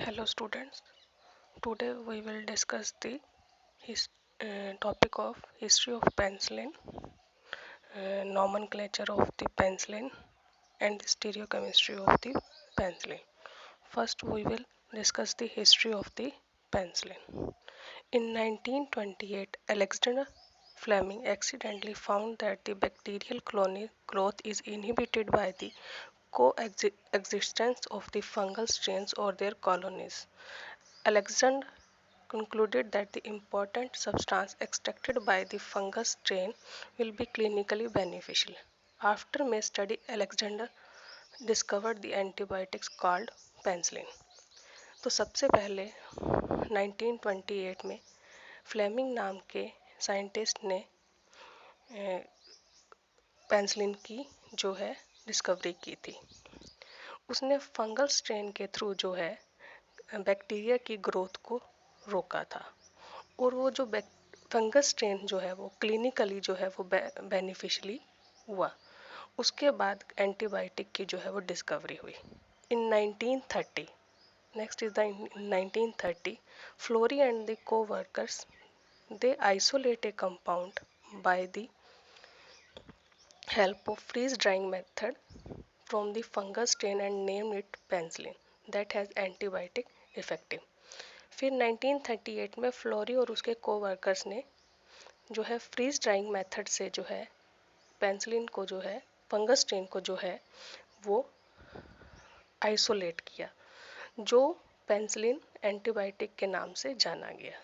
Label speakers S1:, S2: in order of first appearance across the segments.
S1: Hello students, today we will discuss the topic of history of penicillin, nomenclature of the penicillin and the stereochemistry of the penicillin. First we will discuss the history of the penicillin. In 1928, Alexander Fleming accidentally found that the bacterial colony growth is inhibited by the coexistence of the fungal strains or their colonies. Alexander concluded that the important substance extracted by the fungus strain will be clinically beneficial. After May study, Alexander discovered the antibiotics called penicillin. तो सबसे पहले 1928 में Fleming नाम के scientist ने penicillin की जो है डिस्कवरी की थी। उसने फंगल स्ट्रेन के थ्रू जो है बैक्टीरिया की ग्रोथ को रोका था और वो जो फंगस स्ट्रेन जो है वो क्लिनिकली जो है वो बेनिफिशियली हुआ। उसके बाद एंटीबायोटिक की जो है वो डिस्कवरी हुई in 1930। Next is the 1930 Florey and the co-workers they isolate a compound by the help of freeze drying method from the fungus strain and named it penicillin that has antibiotic effective। फिर 1938 में flori और उसके coworkers ने जो है freeze drawing method से जो है पेनिसिलिन को जो है फंगस स्ट्रेन को जो है वो आइसोलेट किया, जो पेनिसिलिन एंटीबायोटिक के नाम से जाना गया।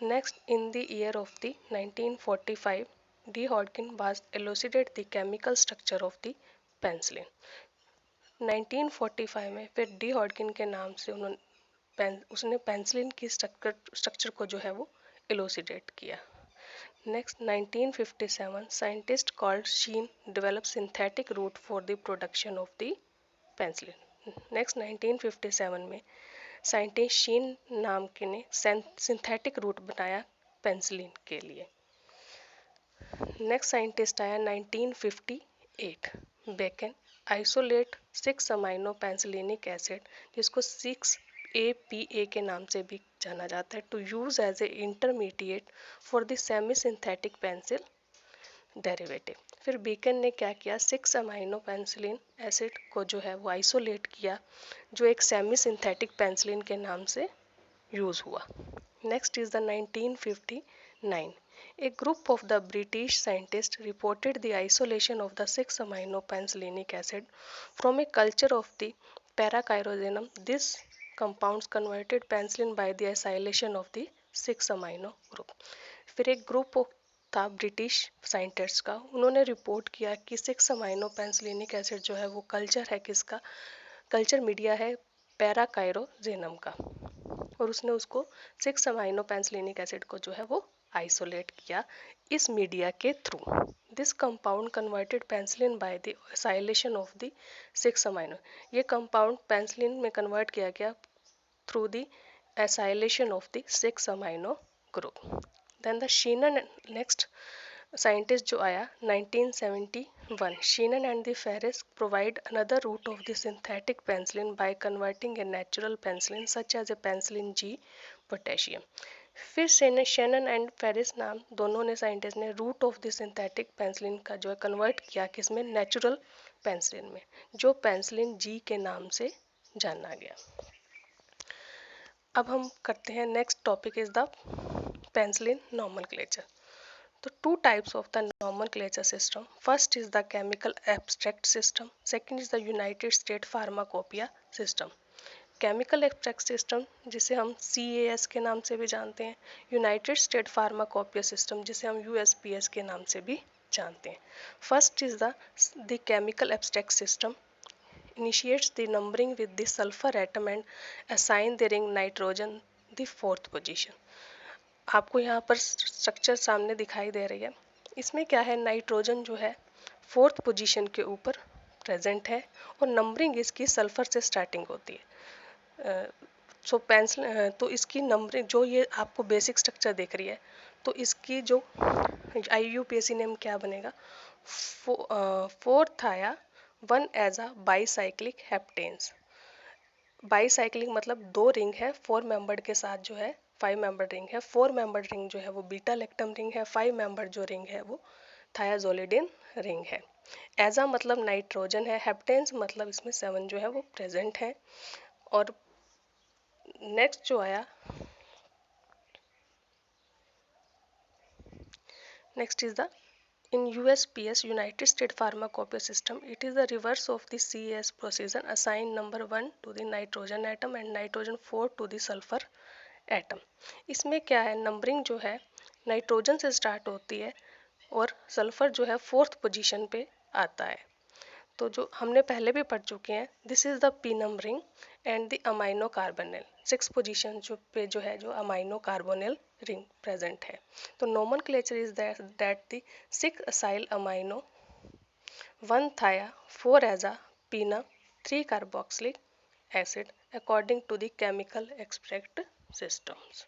S1: Next in the year of the 1945 D Hodgkin was elucidate the chemical structure of the penicillin. 1945 में फिर डी हॉडकिन के नाम से उसने पेनिसिलिन की स्ट्रक्चर को जो है वो एलुसिडेट किया। Next 1957 scientist called Sheehan develop synthetic route for the production of the penicillin. Next 1957 में साइंटिस्ट शीन नाम के ने सिंथेटिक रूट बनाया पेनिसिलिन के लिए। नेक्स्ट साइंटिस्ट आया 1958 Bacon isolate 6 amino penicillinic acid जिसको 6-APA के नाम से भी जाना जाता है to use as a intermediate for the semi synthetic penicillin derivative. फिर बेकन ने क्या किया, 6 अमाइनो पेनिसिलिन एसिड को जो है वो आइसोलेट किया जो एक सेमी सिंथेटिक पेनिसिलिन के नाम से यूज हुआ। Next is the 1959 a group of the British scientists reported the isolation of the 6 amino penicillinic acid from a culture of the Parachirozenum. This compounds converted penicillin by the acylation of the 6 amino group। फिर एक group था British scientist का, उन्होंने report किया कि 6 amino penicillinic acid जो है वो कल्चर है किसका, कल्चर मीडिया है पैराकाइरोजेनम का, और उसने उसको 6 अमाइनो पेनिसिलिनिक एसिड को जो है वो आइसोलेट किया इस मीडिया के through. This compound converted penicillin by the acylation of the 6 amino. ये कंपाउंड पेनिसिलिन में कन्वर्ट किया गया through the acylation of the 6 amino group. Then the Sheehan next scientist जो आया 1971 Sheehan and the Ferris provide another route of the synthetic penicillin by converting a natural penicillin such as a penicillin G potassium. फिर Sheehan and Ferris नाम दोनों ने scientist ने root of the synthetic penicillin का जो है convert किया किसमें, नेचुरल पेनिसिलिन में, जो पेनिसिलिन जी के नाम से जाना गया। अब हम करते हैं next topic is the penicillin nomenclature. तो two types of the nomenclature system, first is the chemical abstract system, second is the United State pharmacopeia system. Chemical abstract system जिसे हम CAS के नाम से भी जानते हैं, यूनाइटेड स्टेट फार्माकोपिया सिस्टम जिसे हम USPS के नाम से भी जानते हैं। First is the chemical abstract system initiates the numbering with the sulfur atom and assign the ring nitrogen the fourth position। आपको यहाँ पर स्ट्रक्चर सामने दिखाई दे रही है। इसमें क्या है, नाइट्रोजन जो है फोर्थ पोजीशन के ऊपर प्रेजेंट है और नंबरिंग इसकी सल्फर से स्टार्टिंग होती है। सो पेंसिल तो इसकी नंबरिंग जो ये आपको बेसिक स्ट्रक्चर दिख रही है, तो इसकी जो IUPAC नेम क्या बनेगा, फोर्थ आया one as a bicyclic heptanes. Bicyclic मतलब दो रिंग है, 4 मेंबर्ड के साथ जो है 5 मेंबर्ड रिंग है। 4 मेंबर्ड रिंग जो है वो बीटा लैक्टम रिंग है। 5 मेंबर्ड जो रिंग है वो थायाजोलिडिन रिंग है। एजा मतलब नाइट्रोजन है। हेप्टेन्स मतलब इसमें 7 जो है वो प्रेजेंट है। और नेक्स्ट जो आया, next is the in USPS United States Pharmacopoeia System, it is the reverse of the CES procedure. Assign number 1 to the nitrogen atom and nitrogen 4 to the sulfur atom. इसमें क्या है, numbering जो है nitrogen से start होती है और sulphur जो है 4th पोजीशन पे आता है। तो जो हमने पहले भी पढ़ चुके हैं, this is the P numbering and the amino carbonyl 6 position जो पे जो है जो अमाइनो कार्बोनिल रिंग प्रेजेंट है। तो nomenclature is that the 6 acyl amino 1 thia 4 aza पीना 3 carboxylic acid according to the chemical extract systems.